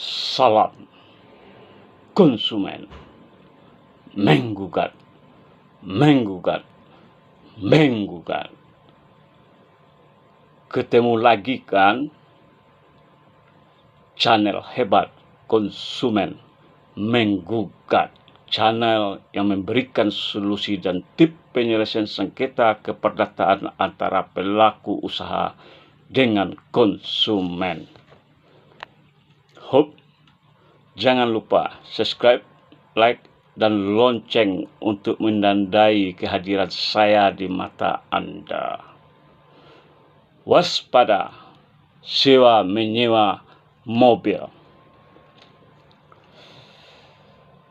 Salam konsumen menggugat, menggugat, menggugat. Ketemu lagi kan channel hebat konsumen menggugat, channel yang memberikan solusi dan tip penyelesaian sengketa keperdataan antara pelaku usaha dengan konsumen. Hope jangan lupa subscribe, like, dan lonceng untuk menandai kehadiran saya di mata Anda. Waspada, sewa menyewa mobil.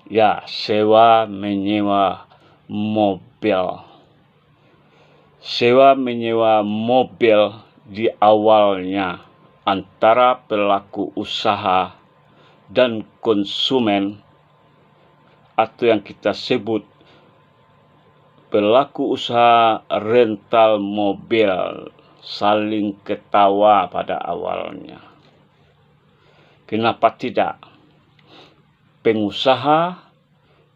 Ya, sewa menyewa mobil. Sewa menyewa mobil di awalnya antara pelaku usaha dan konsumen, atau yang kita sebut pelaku usaha rental mobil, saling ketawa pada awalnya. Kenapa tidak? Pengusaha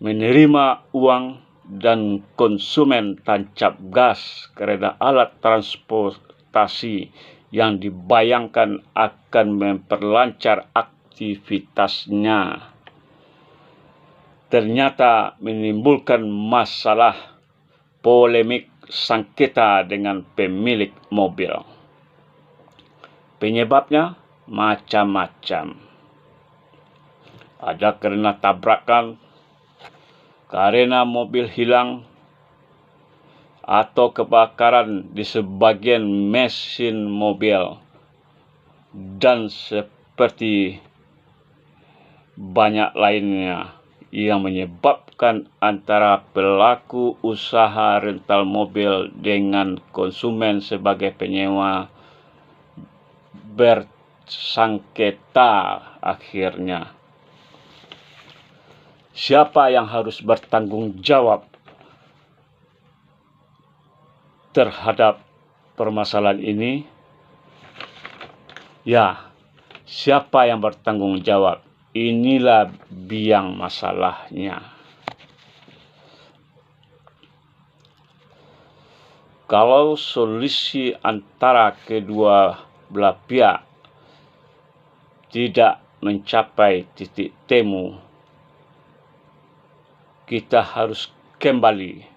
menerima uang dan konsumen tancap gas karena alat transportasi yang dibayangkan akan memperlancar aktivitasnya. Ternyata menimbulkan masalah, polemik, sengketa dengan pemilik mobil. Penyebabnya macam-macam. Ada karena tabrakan, karena mobil hilang, atau kebakaran di sebagian mesin mobil, dan seperti banyak lainnya yang menyebabkan antara pelaku usaha rental mobil dengan konsumen sebagai penyewa bersengketa akhirnya. Siapa yang harus bertanggung jawab terhadap permasalahan ini? Ya, siapa yang bertanggung jawab? Inilah biang masalahnya. Kalau solusi antara kedua belah pihak tidak mencapai titik temu, kita harus kembali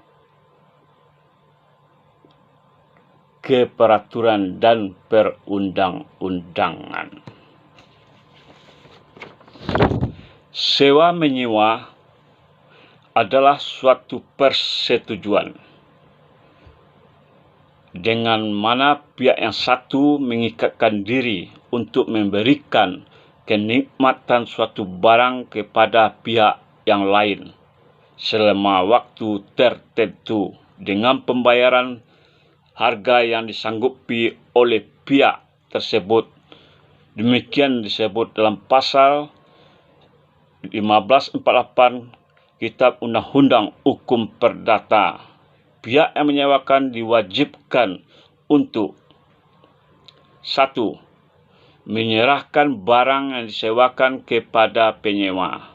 ke peraturan dan perundang-undangan. Sewa menyewa adalah suatu persetujuan dengan mana pihak yang satu mengikatkan diri untuk memberikan kenikmatan suatu barang kepada pihak yang lain selama waktu tertentu dengan pembayaran harga yang disanggupi oleh pihak tersebut. Demikian disebut dalam pasal 1548 Kitab Undang-Undang Hukum Perdata. Pihak yang menyewakan diwajibkan untuk 1. Menyerahkan barang yang disewakan kepada penyewa.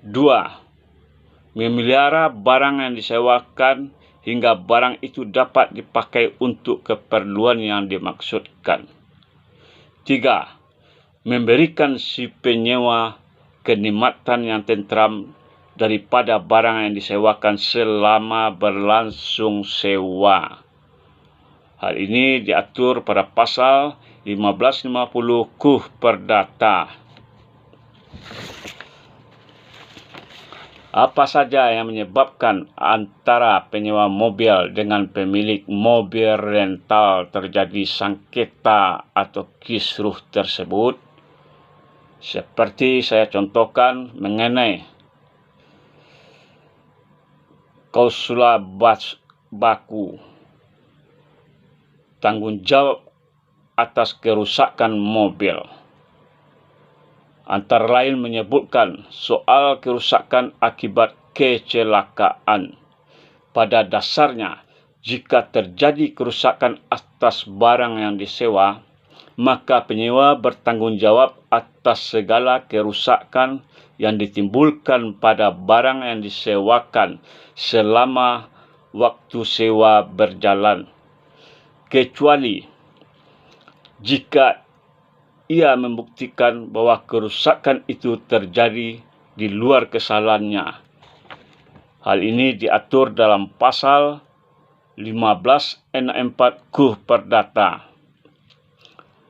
2. Memelihara barang yang disewakan hingga barang itu dapat dipakai untuk keperluan yang dimaksudkan. 3. Memberikan si penyewa kenikmatan yang tentram daripada barang yang disewakan selama berlangsung sewa. Hal ini diatur pada pasal 1550 KUH Perdata. Apa saja yang menyebabkan antara penyewa mobil dengan pemilik mobil rental terjadi sengketa atau kisruh tersebut? Seperti saya contohkan mengenai klausula baku, tanggung jawab atas kerusakan mobil. Antara lain menyebutkan soal kerusakan akibat kecelakaan. Pada dasarnya, jika terjadi kerusakan atas barang yang disewa, maka penyewa bertanggung jawab atas segala kerusakan yang ditimbulkan pada barang yang disewakan selama waktu sewa berjalan, kecuali jika ia membuktikan bahwa kerusakan itu terjadi di luar kesalahannya. Hal ini diatur dalam pasal 15N4 KUH Perdata.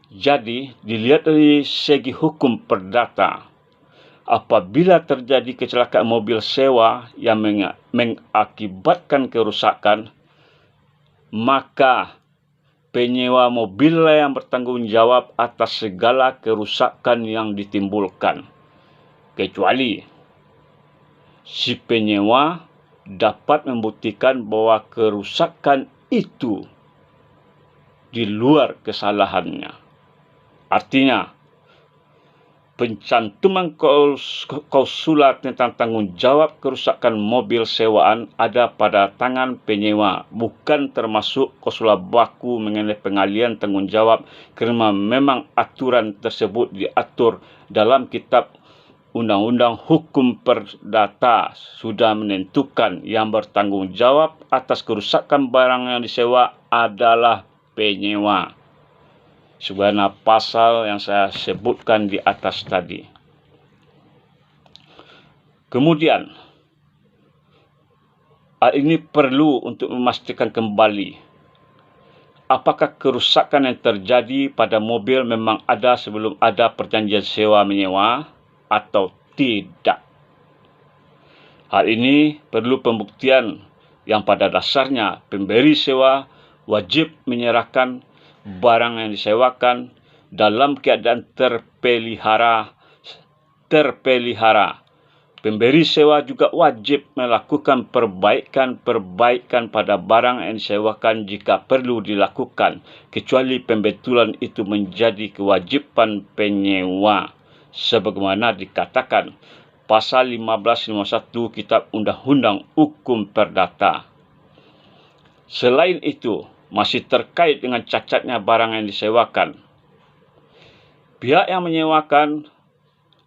Jadi, dilihat dari segi hukum perdata, apabila terjadi kecelakaan mobil sewa yang mengakibatkan kerusakan, maka penyewa mobil yang bertanggung jawab atas segala kerusakan yang ditimbulkan, kecuali si penyewa dapat membuktikan bahwa kerusakan itu di luar kesalahannya. Artinya, pencantuman klausul tentang tanggung jawab kerusakan mobil sewaan ada pada tangan penyewa, bukan termasuk klausul baku mengenai pengalihan tanggung jawab, kerana memang aturan tersebut diatur dalam kitab Undang-Undang Hukum Perdata sudah menentukan yang bertanggung jawab atas kerusakan barang yang disewa adalah penyewa, sebagaimana pasal yang saya sebutkan di atas tadi. Kemudian, hal ini perlu untuk memastikan kembali apakah kerusakan yang terjadi pada mobil memang ada sebelum ada perjanjian sewa menyewa atau tidak. Hal ini perlu pembuktian yang pada dasarnya pemberi sewa wajib menyerahkan barang yang disewakan dalam keadaan terpelihara. Pemberi sewa juga wajib melakukan perbaikan pada barang yang disewakan jika perlu dilakukan, kecuali pembetulan itu menjadi kewajiban penyewa, sebagaimana dikatakan pasal 1551 Kitab Undang-Undang Hukum Perdata. Selain itu, masih terkait dengan cacatnya barang yang disewakan, pihak yang menyewakan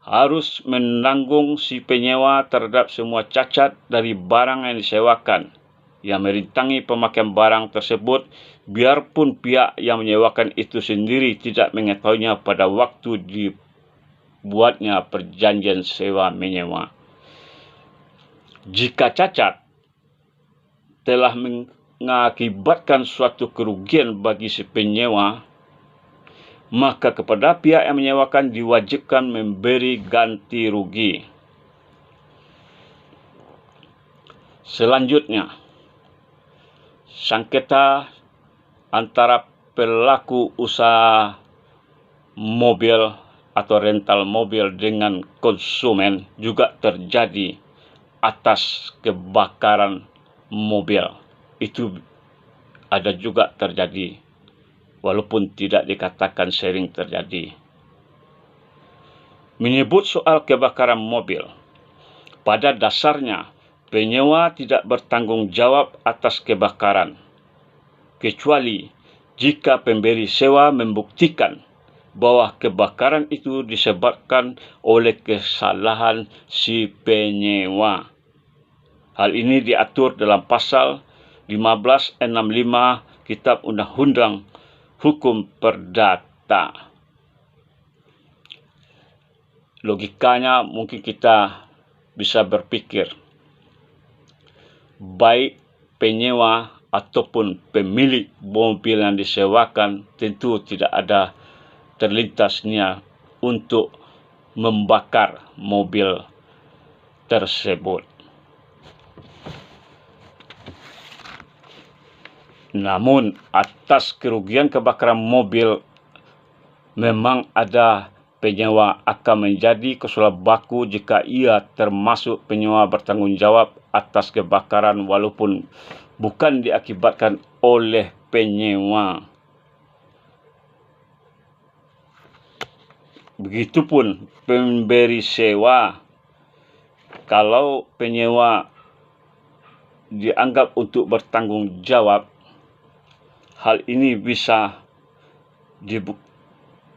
harus menanggung si penyewa terhadap semua cacat dari barang yang disewakan yang merintangi pemakaian barang tersebut, biarpun pihak yang menyewakan itu sendiri tidak mengetahuinya pada waktu dibuatnya perjanjian sewa menyewa. Jika cacat telah mengakibatkan suatu kerugian bagi si penyewa, maka kepada pihak yang menyewakan diwajibkan memberi ganti rugi. Selanjutnya, sengketa antara pelaku usaha mobil atau rental mobil dengan konsumen juga terjadi atas kebakaran mobil. Itu ada juga terjadi, walaupun tidak dikatakan sering terjadi. Menyebut soal kebakaran mobil, pada dasarnya penyewa tidak bertanggung jawab atas kebakaran, kecuali jika pemberi sewa membuktikan bahwa kebakaran itu disebabkan oleh kesalahan si penyewa. Hal ini diatur dalam pasal 1565 Kitab Undang-Undang Hukum Perdata. Logikanya mungkin kita bisa berpikir, baik penyewa ataupun pemilik mobil yang disewakan tentu tidak ada terlintas niat untuk membakar mobil tersebut. Namun, atas kerugian kebakaran mobil, memang ada penyewa akan menjadi klausul baku jika ia termasuk penyewa bertanggung jawab atas kebakaran walaupun bukan diakibatkan oleh penyewa. Begitupun pemberi sewa, kalau penyewa dianggap untuk bertanggung jawab, hal ini bisa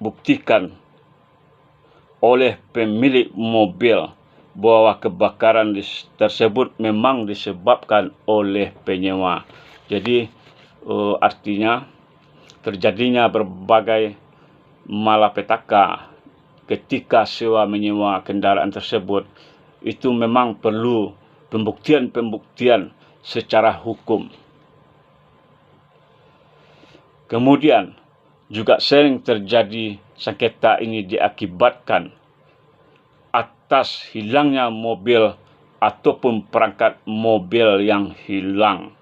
buktikan oleh pemilik mobil bahwa kebakaran tersebut memang disebabkan oleh penyewa. Jadi artinya terjadinya berbagai malapetaka ketika sewa menyewa kendaraan tersebut, itu memang perlu pembuktian secara hukum. Kemudian juga sering terjadi sengketa ini diakibatkan atas hilangnya mobil ataupun perangkat mobil yang hilang.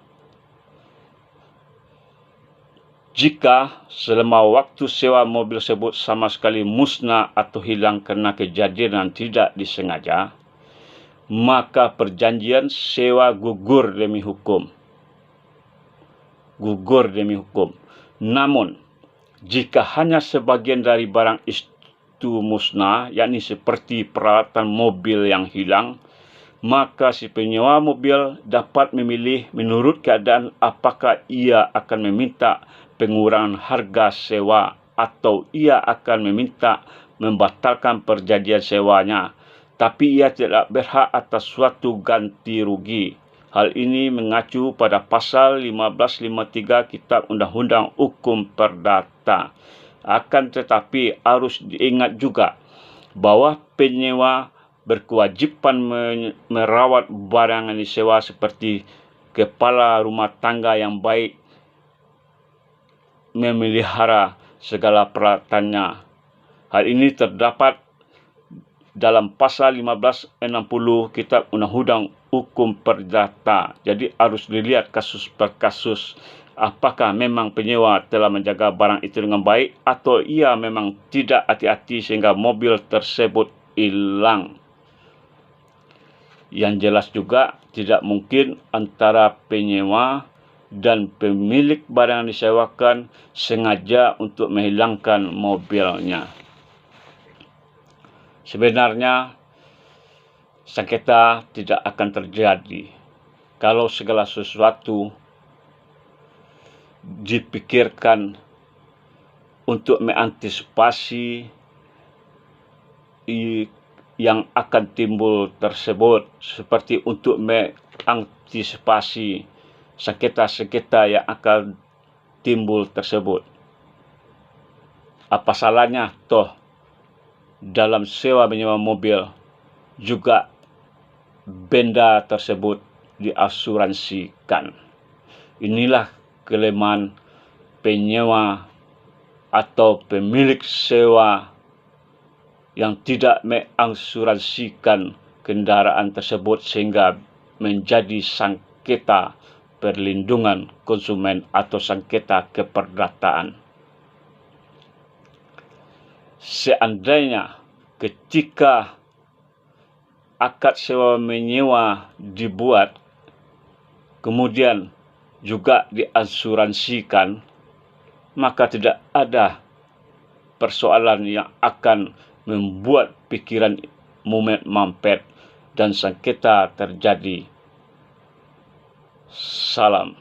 Jika selama waktu sewa mobil tersebut sama sekali musnah atau hilang karena kejadian yang tidak disengaja, maka perjanjian sewa gugur demi hukum. Namun, jika hanya sebagian dari barang itu musnah, yakni seperti peralatan mobil yang hilang, maka si penyewa mobil dapat memilih menurut keadaan apakah ia akan meminta pengurangan harga sewa atau ia akan meminta membatalkan perjanjian sewanya, tapi ia tidak berhak atas suatu ganti rugi. Hal ini mengacu pada pasal 1553 Kitab Undang-Undang Hukum Perdata. Akan tetapi harus diingat juga bahwa penyewa berkewajiban merawat barang yang disewa seperti kepala rumah tangga yang baik, memelihara segala peralatannya. Hal ini terdapat dalam pasal 1560 Kitab Undang-Undang Hukum Perdata. Jadi harus dilihat kasus per kasus, apakah memang penyewa telah menjaga barang itu dengan baik atau ia memang tidak hati-hati sehingga mobil tersebut hilang. Yang jelas juga tidak mungkin antara penyewa dan pemilik barang yang disewakan sengaja untuk menghilangkan mobilnya. Sebenarnya sengketa tidak akan terjadi kalau segala sesuatu dipikirkan untuk mengantisipasi yang akan timbul tersebut, seperti untuk mengantisipasi sengketa-sengketa yang akan timbul tersebut. Apa salahnya toh dalam sewa menyewa mobil juga benda tersebut diasuransikan. Inilah kelemahan penyewa atau pemilik sewa yang tidak mengasuransikan kendaraan tersebut sehingga menjadi sengketa perlindungan konsumen atau sengketa keperdataan. Seandainya ketika akad sewa menyewa dibuat, kemudian juga diasuransikan, maka tidak ada persoalan yang akan membuat pikiran mumet mampet dan sengketa terjadi. Salam.